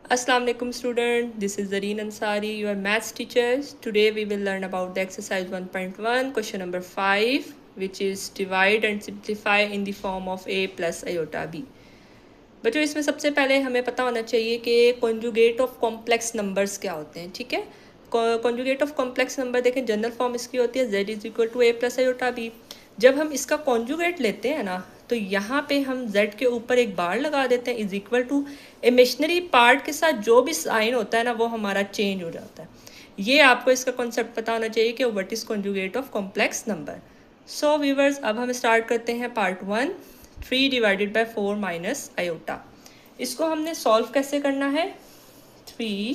Assalamu alaikum student, this is Zareen Ansari, your maths teacher. Today we will learn about the exercise 1.1 question number 5, which is divide and simplify in the form of a plus iota b. बच्चों इसमें सबसे पहले हमें पता होना चाहिए कि conjugate of complex numbers क्या होते हैं। ठीक है, कॉन्जुगेट ऑफ कॉम्प्लेक्स नंबर देखें, जनरल फॉर्म इसकी होती है z is equal to a plus iota b। जब हम इसका कॉन्जुगेट लेते हैं ना, तो यहाँ पे हम z के ऊपर एक बार लगा देते हैं, is equal to imaginary part के साथ जो भी साइन होता है ना, वो हमारा चेंज हो जाता है। ये आपको इसका कॉन्सेप्ट पता होना चाहिए कि what is conjugate of complex number. So viewers, अब हम स्टार्ट करते हैं part 1, 3 divided by 4 minus iota. इसको हमने सॉल्व कैसे करना है, 3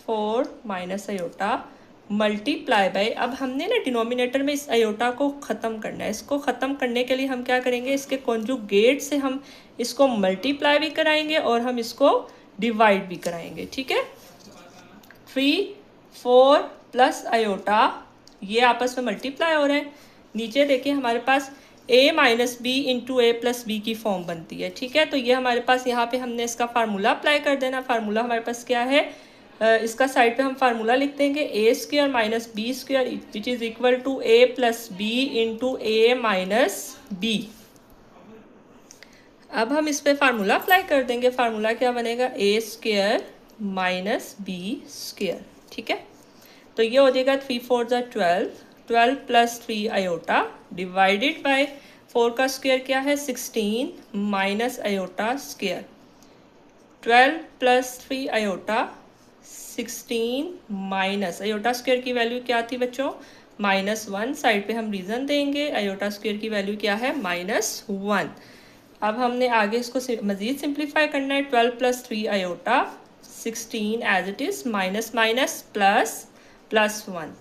4 माइनस आयोटा मल्टीप्लाई बाय, अब हमने ना डिनोमिनेटर में इस आयोटा को ख़त्म करना है। इसको ख़त्म करने के लिए हम क्या करेंगे, इसके कॉन्जुगेट से हम इसको मल्टीप्लाई भी कराएंगे और हम इसको डिवाइड भी कराएंगे। ठीक है, 3 4 प्लस आयोटा ये आपस में मल्टीप्लाई हो रहे हैं। नीचे देखिए हमारे पास a minus B into A plus B की फॉर्म बनती है। ठीक है, तो ये हमारे पास यहाँ पे हमने इसका फार्मूला अप्लाई कर देना। फार्मूला हमारे पास क्या है, इसका साइड पे हम फार्मूला लिख देंगे, a square minus B square which is equal to a plus B into A minus b. अब हम इस पे फार्मूला अप्लाई कर देंगे। फार्मूला क्या बनेगा, a square minus B square. ठीक है, तो ये हो जाएगा 3 4 ज़ा 12, 12 प्लस 3 आयोटा डिवाइडेड बाय 4 का स्क्वायर क्या है 16 minus iota square. 12 plus 3 iota 16 minus iota square की वैल्यू क्या थी बच्चों, -1। साइड पे हम रीजन देंगे, आयोटा स्क्वायर की वैल्यू क्या है -1। अब हमने आगे इसको मज़ीद सिंप्लीफाई करना है। 12 plus 3 iota 16 as it is, minus minus plus plus 1।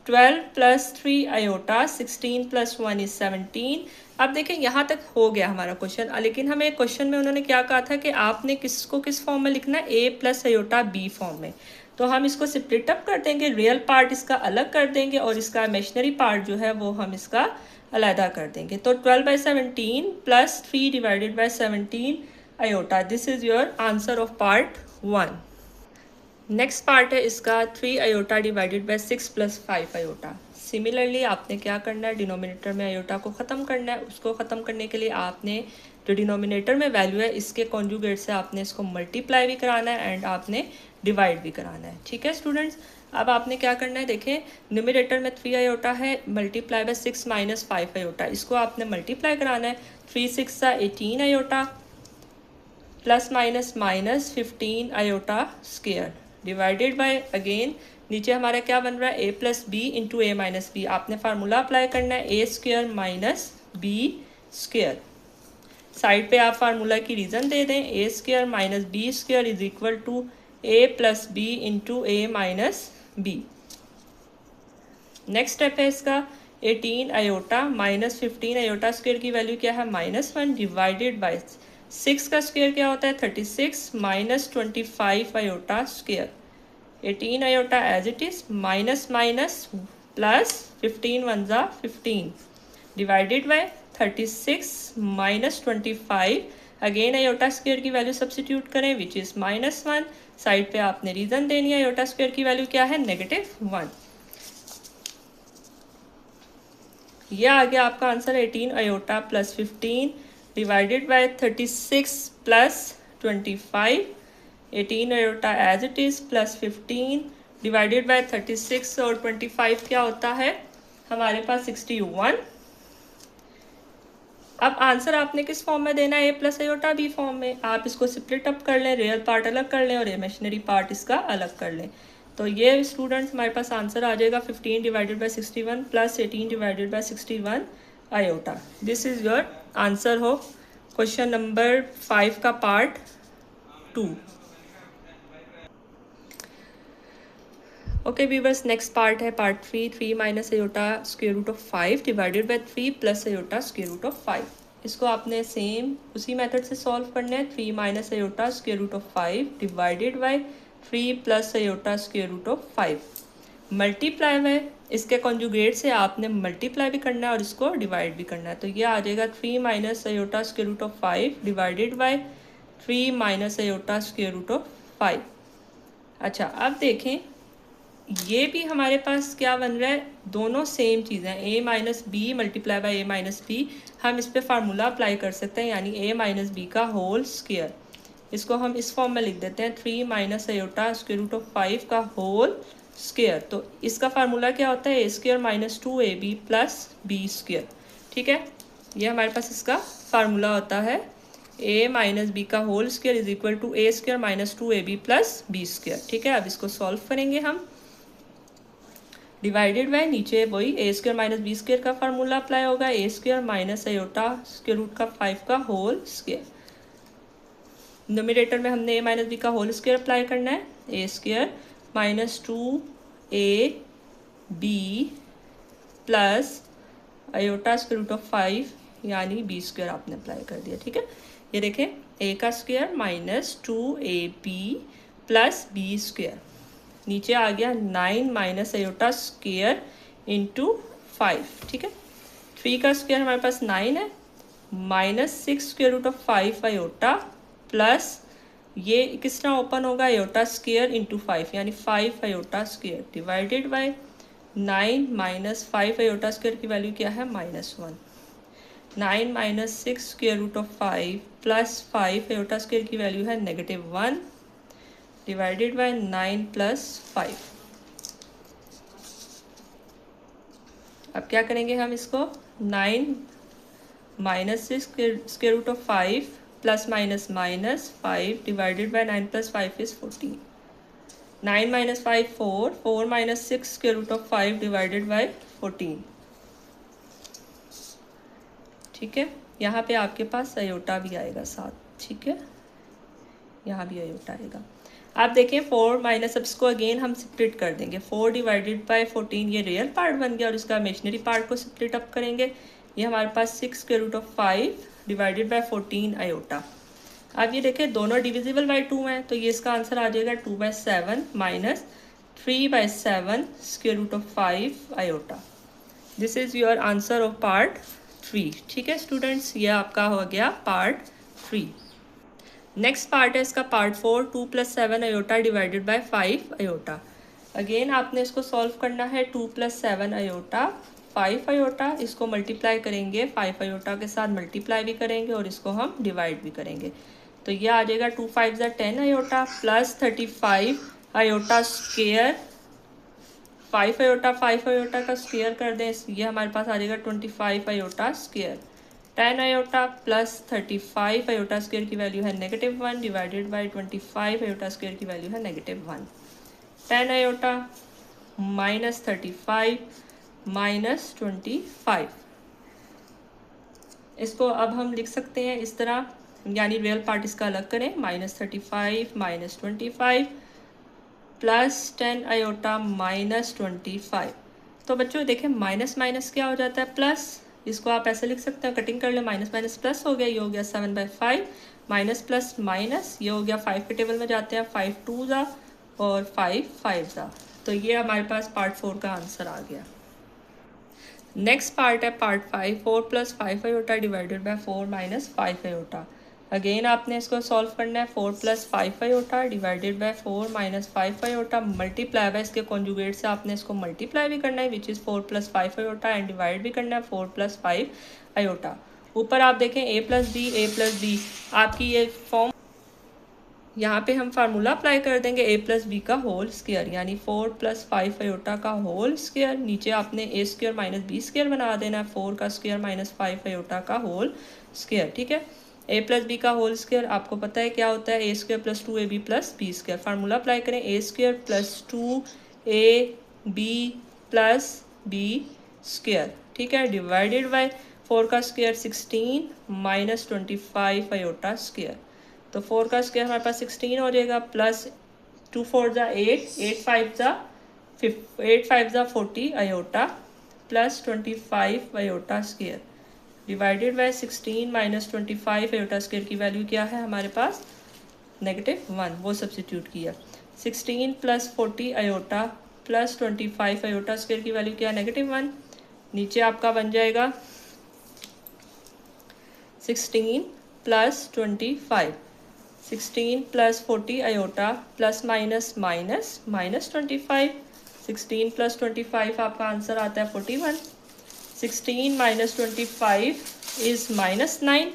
12 plus 3 iota 16 plus 1 is 17। अब देखें यहाँ तक हो गया हमारा क्वेश्चन, लेकिन हमें क्वेश्चन में उन्होंने क्या कहा था कि आपने किसको किस फॉर्म में लिखना है, a plus iota b form में। तो हम इसको स्प्लिट अप कर देंगे, रियल पार्ट इसका अलग कर देंगे और इसका इमेजिनरी पार्ट जो है वो हम इसका अलहदा कर देंगे। तो 12/17 plus 3 divided by 17 iota, this is your answer of part 1। Next part है इसका 3 iota divided by 6 plus 5 iota. Similarly आपने क्या करना है, डिनोमिनेटर में आयोटा को ख़त्म करना है। उसको ख़त्म करने के लिए आपने जो डिनोमिनेटर में वैल्यू है इसके कॉन्जुगेट से आपने इसको मल्टीप्लाई भी कराना है एंड आपने डिवाइड भी कराना है। ठीक है स्टूडेंट्स, अब आपने क्या करना है, देखें न्यूमिनेटर में 3 आयोटा है मल्टीप्लाई बाय 6 माइनस 5 आयोटा, इसको आपने मल्टीप्लाई कराना है। 3 6 18 iota plus minus minus 15 iota square divided by, again नीचे हमारा क्या बन रहा है, a plus B into A minus B. आपने फार्मूला अप्लाई करना है, a square minus B square. Side पे आप फार्मूला की रीजन दे दें, a square minus B square is equal to a plus B into A minus B. Next step है इसका 18 आयोटा माइनस 15 आयोटा स्क्वायर की वैल्यू क्या है -1 डिवाइडेड बाय 6 का स्क्वायर क्या होता है 36 minus 25 iota square. 18 iota as it is, minus minus plus 15 1 ज़ा 15 divided by 36 minus 25। Again iota square की वैल्यू सब्सिट्यूट करें विच इज़ -1। साइड पे आपने रीजन देनी है, आयोटा स्क्वायर की वैल्यू क्या है -1। ये आ गया आपका answer 18 iota plus 15 divided by 36 plus 25। 18 iota as it is plus 15 divided by 36 और 25 क्या होता है हमारे पास 61। अब आंसर आपने किस फॉर्म में देना है, a plus iota b form में। आप इसको स्प्लिट अप कर लें, रियल पार्ट अलग कर लें और इमेजिनरी पार्ट इसका अलग कर लें। तो ये स्टूडेंट्स हमारे पास आंसर आ जाएगा 15 divided by 61 plus 18 divided by 61 iota. This is your answer हो क्वेश्चन नंबर 5 का part 2। Okay viewers, next part है part 3, 3 minus iota square root of 5 divided by 3 plus iota square root of 5। इसको आपने same उसी method से solve करना है। 3 minus iota square root of 5 divided by 3 plus iota square root of 5 multiply में इसके conjugate से आपने मल्टीप्लाई भी करना है और इसको डिवाइड भी करना है। तो ये आ जाएगा 3 minus iota square root of 5 divided by 3 minus iota square root of 5। अच्छा अब देखें ये भी हमारे पास क्या बन रहा है, दोनों सेम चीज़ें, a minus B multiply by a minus B. हम इस पे फार्मूला अप्लाई कर सकते हैं, यानी a माइनस बी का होल स्क्वायर। इसको हम इस फॉर्म में लिख देते हैं 3 minus iota square root of 5 का होल स्क्वायर। तो इसका फार्मूला क्या होता है, a square minus 2ab plus B square. ठीक है, ये हमारे पास इसका फार्मूला होता है, a माइनस बी का whole square is equal to a square minus 2ab plus B square. ठीक है, अब इसको सॉल्व करेंगे हम, डिवाइडेड बाय नीचे वही a square minus B square का फार्मूला अप्लाई होगा, a square minus iota square root का 5 का होल स्क्वायर। नोमिनेटर में हमने ए माइनस बी का होल स्क्वायर अप्लाई करना है, a square minus 2ab plus iota square root of 5 यानी बी स्क्वायर आपने अप्लाई कर दिया। ठीक है, ये देखें ए का square minus 2ab plus B square, नीचे आ गया 9 माइनस आयोटा स्क्वायर इंटू 5। ठीक है, 3 का स्क्वायर हमारे पास 9 है, minus 6 square root of 5 iota plus ये किस तरह ओपन होगा, आयोटा स्क्वायर इंटू 5 यानी 5 iota square divided by 9 minus 5 iota square की वैल्यू क्या है, -1। 9 minus 6 square root of 5 plus 5 iota square की वैल्यू है -1 डिवाइडेड बाय 9 प्लस 5। अब क्या करेंगे हम इसको, 9 minus 6 square root of 5 plus minus minus 5 divided by 9 plus 5 is 14। 9 minus 5 4, 4 minus 6 square root of 5 divided by 14। ठीक है, यहाँ पे आपके पास आयोटा भी आएगा साथ। ठीक है, यहाँ भी आयोटा आएगा। आप देखें 4 माइनस, अब इसको अगेन हम स्प्लिट कर देंगे, 4 डिवाइडेड बाय 14 ये रियल पार्ट बन गया और इसका इमेजिनरी पार्ट को स्प्लिट अप करेंगे, ये हमारे पास 6 square root of 5 divided by 14 iota. अब ये देखें दोनों डिविजिबल बाय 2 हैं, तो ये इसका आंसर आ जाएगा 2/7 minus 3/7 square root of 5 iota. This is your answer of part 3। ठीक है स्टूडेंट्स, ये आपका हो गया पार्ट 3। नेक्स्ट पार्ट है इसका part 4, 2 + 7 iota divided by 5 iota. Again आपने इसको सॉल्व करना है, 2 + 7 आयोटा 5 आयोटा, इसको मल्टीप्लाई करेंगे 5 आयोटा के साथ, मल्टीप्लाई भी करेंगे और इसको हम डिवाइड भी करेंगे। तो ये आ जाएगा 2 × 5 = 10 iota plus 35 iota square, 5 iota का स्क्वायर कर दें, ये हमारे पास आ जाएगा 25 iota square. 10 iota plus 35 iota square की वैल्यू है -1 डिवाइडेड बाय 25 आयोटा स्क्वायर की वैल्यू है -1। 10 आयोटा माइनस 35 माइनस 25, इसको अब हम लिख सकते हैं इस तरह, यानी रियल पार्ट इसका अलग करें, -35 माइनस 25 प्लस 10 आयोटा माइनस 25। तो बच्चों देखें माइनस माइनस क्या हो जाता है, प्लस। इसको आप ऐसे लिख सकते हैं, कटिंग कर ले, माइनस माइनस प्लस हो गया, ये हो गया 7/5 माइनस प्लस माइनस, ये हो गया 5 के टेबल में जाते हैं, 5 2 ज़ा और 5 5 ज़ा। तो ये हमारे पास पार्ट 4 का आंसर आ गया। नेक्स्ट पार्ट है part 5, 4 + 5 iota divided by 4 - 5 iota. Again आपने इसको सॉल्व करना है, 4 + 5 iota divided by 4 - 5 iota multiply by इसके कॉन्जुगेट से आपने इसको मल्टीप्लाई भी करना है, which is 4 + 5 iota, and divide भी करना है 4 + 5 आयोटा। ऊपर आप देखें a + b आपकी ये फॉर्म, यहाँ पे हम फार्मूला अप्लाई कर देंगे a + b का होल स्क्वायर, यानी 4 + 5 आयोटा का होल स्क्वायर, नीचे आपने a square minus B square बना देना है, 4 का स्क्वायर माइनस 5 आयोटा का होल स्क्वायर। ठीक है, a + b का होल स्क्वायर आपको पता है क्या होता है, a² + 2ab + b square. Formula apply करें, a² + 2ab + b स्क्वायर। ठीक है, डिवाइडेड बाय 4 का स्क्वायर 16 माइनस 25 आयोटा स्क्वायर। तो 4 का स्क्वायर हमारे पास 16 हो जाएगा, प्लस 2 4 ज़ा 8, 8 5 ज़ा 40 iota plus 25 iota square divided bye 16 minus 25 iota square की वैल्यू क्या है हमारे पास, -1, वो सब्सिट्यूट किया। 16 + 40 आयोटा प्लस 25 आयोटा स्क्वायर की वैल्यू क्या है, -1। नीचे आपका बन जाएगा 16 + 25 16 plus 40 iota plus minus minus minus 25। 16 plus 25 आपका आंसर आता है 41। 16 minus 25 is minus 9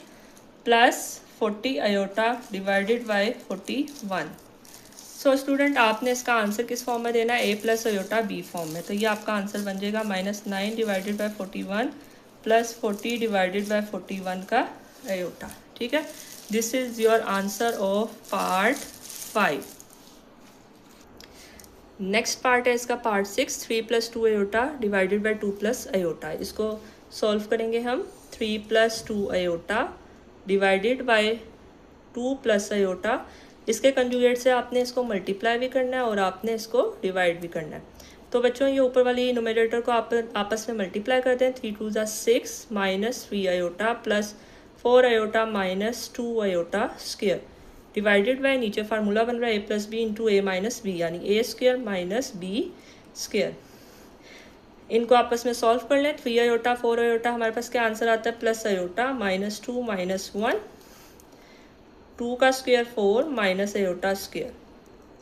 plus 40 iota divided by 41। So student आपने इसका आंसर किस फॉर्म में देना है, a plus iota B form में। तो ये आपका आंसर बन जाएगा -9 divided by 41 plus 40 divided by 41 का आयोटा। ठीक है, this is your answer of part 5। Next part है इसका part 6, 3 plus 2 iota divided by 2 plus iota. इसको सॉल्व करेंगे हम। 3 plus 2 iota divided by 2 plus iota. इसके कंजुगेट से आपने इसको मल्टीप्लाई भी करना है और आपने इसको डिवाइड भी करना है। तो बच्चों ये ऊपर वाली न्यूमरेटर को आप आपस में मल्टीप्लाई करते हैं। 3 2 ज़ा 6 minus 3 iota plus 4 iota minus 2 iota square divided by, नीचे फार्मूला बन रहा है a plus B into A minus B, यानी ए स्क्वायर माइनस बी स्क्वायर। इनको आपस में सॉल्व कर लें। 3 आयोटा 4 आयोटा हमारे पास क्या आंसर आता है, प्लस आयोटा माइनस 2 माइनस 1, 2 का square 4 minus iota square,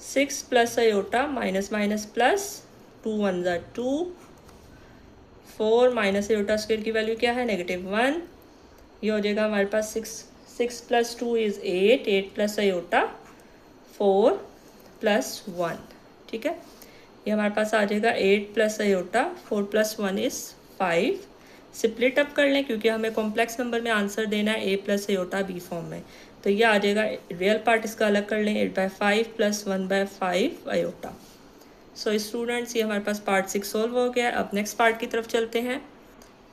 6 plus iota minus minus plus, 2 1 ज़ा 2, 4 माइनस आयोटा स्क्वायर की वैल्यू क्या है, -1। ये हो जाएगा हमारे पास 6 plus 2 is 8, 8 plus iota 4 plus 1। ठीक है, ये हमारे पास आ जाएगा 8 plus iota 4 plus 1 is 5। Split up कर लें क्योंकि हमें कॉम्प्लेक्स नंबर में आंसर देना है a plus iota B form में। तो ये आ जाएगा, रियल पार्ट इसका अलग कर लें, 8/5 प्लस 1/5 आयोटा। सो स्टूडेंट्स ये हमारे पास पार्ट 6 सॉल्व हो गया। अब नेक्स्ट पार्ट की तरफ चलते हैं।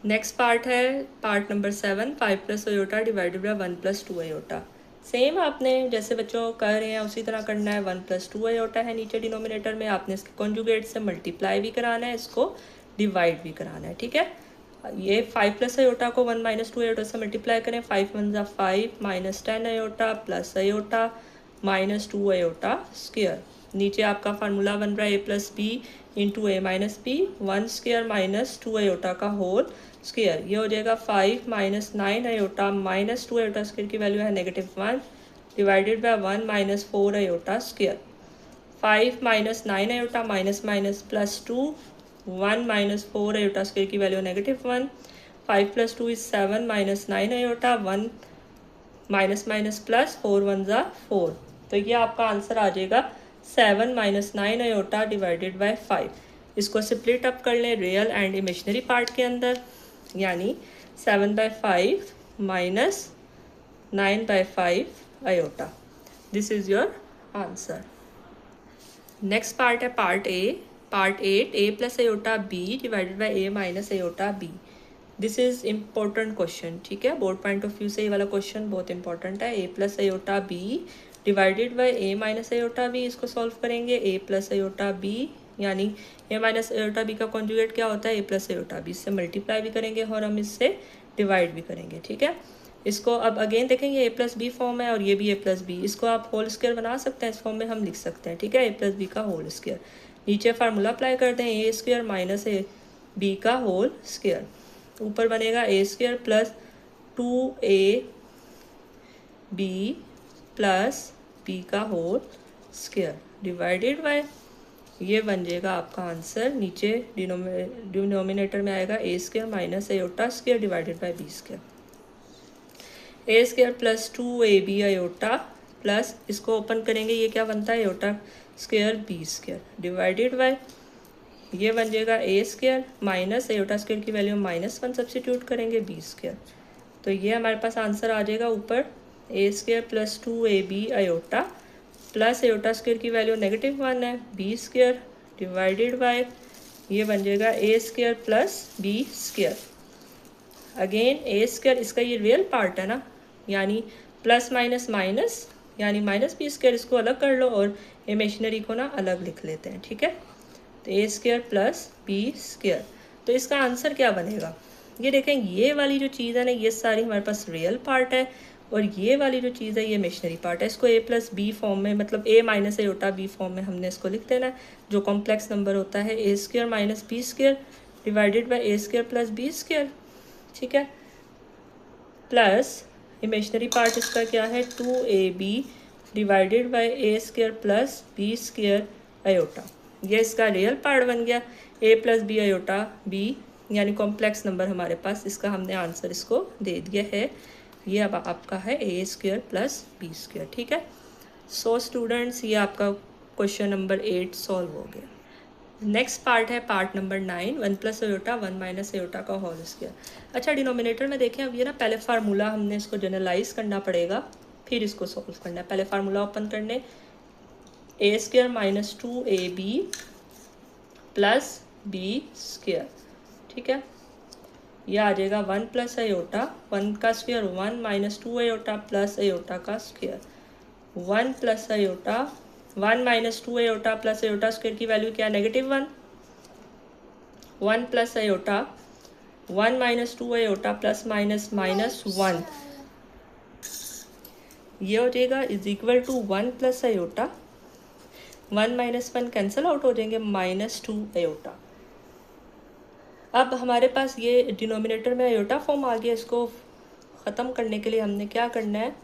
नेक्स्ट पार्ट है part number 7, 5 plus iota divided by 1 plus 2 iota. Same आपने जैसे बच्चों कर रहे हैं उसी तरह करना है। 1 प्लस 2 आयोटा है नीचे डिनोमिनेटर में, आपने इसके कॉन्जुगेट से मल्टीप्लाई भी कराना है, इसको डिवाइड भी कराना है। ठीक है, ये 5 प्लस आयोटा को 1 माइनस 2 आयोटा से मल्टीप्लाई करें। 5 1 ज़ा 5 minus 10 iota plus iota minus 2 iota square. नीचे आपका फार्मूला बन रहा है a plus B into A minus b, 1 square minus 2 iota का होल स्क्वायर। ये हो जाएगा 5 minus 9 iota minus 2 iota square की वैल्यू है -1 divided by 1 minus 4 iota square. 5 minus 9 iota minus minus plus 2, 1 minus 4 iota square की value -1। 5 plus 2 is 7 minus 9 iota, 1 minus minus plus, 4 1 ज़ा 4। तो ये आपका आंसर आ जाएगा 7 माइनस 9 आयोटा डिवाइडेड बाय 5। इसको स्प्लिट अप कर लें रियल एंड इमेजिनरी पार्ट के अंदर, यानी 7/5 minus 9/5 iota. This is your answer. Next part है part a, part 8, a plus iota b divided by a minus iota b. This is important question. ठीक है, board point of view से ये वाला question बहुत इंपॉर्टेंट है। A plus iota b divided by a minus iota b, इसको solve करेंगे। A plus iota b यानी ए माइनस आयोटा बी का कॉन्जुगेट क्या होता है, ए प्लस आयोटा बी। इससे मल्टीप्लाई भी करेंगे और हम इससे डिवाइड भी करेंगे। ठीक है, इसको अब अगेन देखेंगे, ए प्लस बी फॉर्म है और ये भी ए प्लस बी। इसको आप होल स्क्वायर बना सकते हैं, इस फॉर्म में हम लिख सकते हैं। ठीक है, ए प्लस बी का होल स्क्वायर। नीचे फार्मूला अप्लाई करते हैं, a square minus a b का होल स्क्वायर। ऊपर बनेगा a square plus 2ab plus B का होल स्क्वायर डिवाइडेड बाय, ये बन जाएगा आपका आंसर। नीचे डिनोमिनेटर में आएगा a square minus iota square divided by b square. A square plus 2ab iota plus, इसको ओपन करेंगे, ये क्या बनता है, iota square B square divided by, ये बन जाएगा a square minus iota square की वैल्यू -1 सब्सिट्यूट करेंगे बी स्क्वायर। तो ये हमारे पास आंसर आ जाएगा ऊपर a square plus 2ab iota plus iota square की वैल्यू -1 है, बी स्क्वायर डिवाइडेड बाय, ये बन जाएगा a square plus B square. Again a square, इसका ये रियल पार्ट है ना, यानी प्लस माइनस माइनस यानी माइनस बी स्क्वायर, इसको अलग कर लो और इमेजिनरी को ना अलग लिख लेते हैं। ठीक है, तो ए स्क्वायर प्लस बी स्क्वायर। तो इसका आंसर क्या बनेगा, ये देखें, ये वाली जो चीज़ है ना, ये सारी हमारे पास रियल पार्ट है और ये वाली जो चीज़ है ये इमेजिनरी पार्ट है। इसको ए प्लस बी फॉर्म में, मतलब ए माइनस आयोटा बी फॉर्म में हमने इसको लिख देना है। जो कॉम्प्लेक्स नंबर होता है a square minus B square divided by a square plus B square. ठीक है, प्लस इमेजिनरी पार्ट इसका क्या है, 2ab divided by a square plus B square iota. ये इसका रियल पार्ट बन गया, a plus b iota b, यानी कॉम्प्लेक्स नंबर हमारे पास, इसका हमने आंसर इसको दे दिया है। ये अब आपका है a square plus B square, ठीक है। सो स्टूडेंट्स, ये आपका क्वेश्चन नंबर 8 सॉल्व हो गया। नेक्स्ट पार्ट है part number 9, 1 plus iota 1 minus iota का होल स्क्वायर। अच्छा, डिनोमिनेटर में देखें, अब ये ना पहले फार्मूला हमने इसको जनरलाइज करना पड़ेगा, फिर इसको सॉल्व करना है। पहले फार्मूला ओपन करने, a square minus 2ab plus B square, ठीक है। यह आ जाएगा 1 प्लस आयोटा, 1 का square 1 minus 2 iota plus iota का square, 1 plus iota 1 minus 2 iota plus iota square की वैल्यू क्या है, -1, 1 plus iota 1 minus 2 iota plus minus -1, ये हो जाएगा is equal to 1 plus iota 1 minus 1 cancel out हो जाएंगे, -2 आयोटा। अब हमारे पास ये डिनोमिनेटर में आयोटा फॉर्म आ गया, इसको ख़त्म करने के लिए हमने क्या करना है,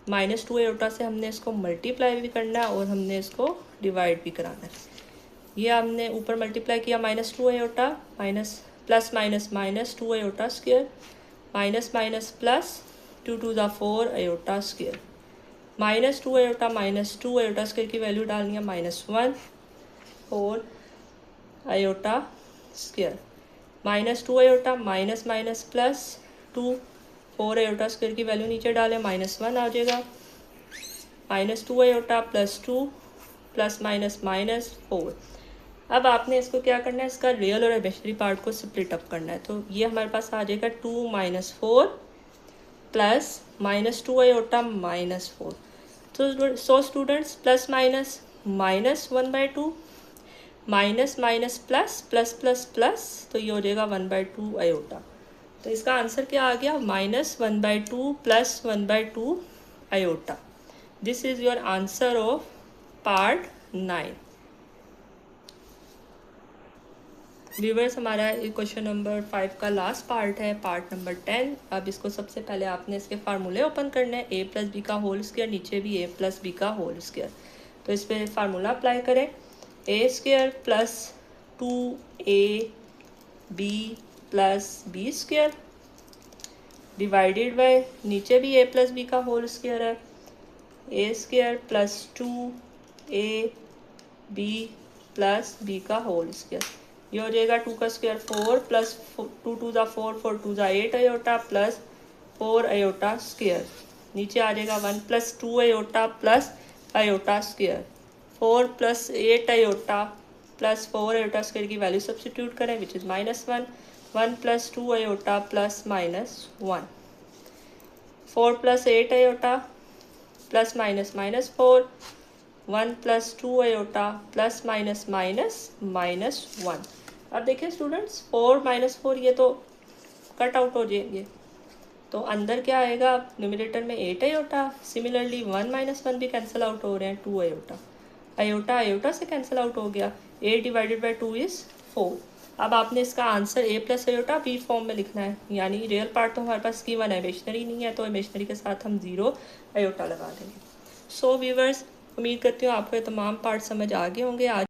-2 आयोटा से हमने इसको मल्टीप्लाई भी करना है और हमने इसको डिवाइड भी कराना है। ये हमने ऊपर मल्टीप्लाई किया, -2 iota minus plus minus -2 iota square, minus minus plus 2 to the 4 iota square, -2 iota -2 iota square की वैल्यू डालनी है -1, 4 iota square, -2 iota minus minus plus 2, 4 iota square की वैल्यू नीचे डालें, -1 आ जाएगा, -2 आयोटा प्लस 2 प्लस माइनस -4। अब आपने इसको क्या करना है, इसका रियल और इमेजिनरी पार्ट को स्प्लिट अप करना है। तो ये हमारे पास आ जाएगा 2 - 4 plus -2 iota -4। So students, plus minus -1/2 minus minus plus plus plus plus, तो ये हो जाएगा 1/2 आयोटा। तो इसका आंसर क्या आ गया, -1/2 plus 1/2 iota. This is your answer of part 9। Viewers, हमारा क्वेश्चन नंबर 5 का लास्ट पार्ट है, पार्ट नंबर 10। अब इसको सबसे पहले आपने इसके फार्मूले ओपन करने हैं, a प्लस बी का होल स्क्वायर, नीचे भी a प्लस बी का होल स्क्वायर। तो इस पर फार्मूला अप्लाई करें, a square plus 2ab plus B square divided by, नीचे भी a प्लस बी का होल स्क्वायर है, a square plus 2ab plus B का होल स्क्वायर। ये हो जाएगा 2 का square 4 plus 2 to the 4, 4 to the 8 iota plus 4 iota square, नीचे आ जाएगा 1 plus 2 iota plus iota square, 4 plus 8 iota plus 4 iota square की वैल्यू सब्सटीट्यूट करें, which is -1, 1 plus 2 iota plus -1, 4 plus 8 iota plus -4, 1 plus 2 iota plus -1। अब देखिए students, 4 - 4 ये तो cut out हो जाएंगे, तो अंदर क्या आएगा, न्यूमरेटर में 8 आयोटा, सिमिलरली 1 - 1 भी कैंसिल आउट हो रहे हैं, 2 आयोटा, आयोटा आयोटा से कैंसिल आउट हो गया, 8 डिवाइडेड बाई 2 इज़ 4। अब आपने इसका answer a plus iota B form में लिखना है, यानी रियल पार्ट तो हमारे पास गिवन है, इमेजिनरी नहीं है, तो इमेजिनरी के साथ हम 0 आयोटा लगा देंगे। सो व्यूवर्स, उम्मीद करती हूँ आपको ये तमाम पार्ट समझ आ गए होंगे। आज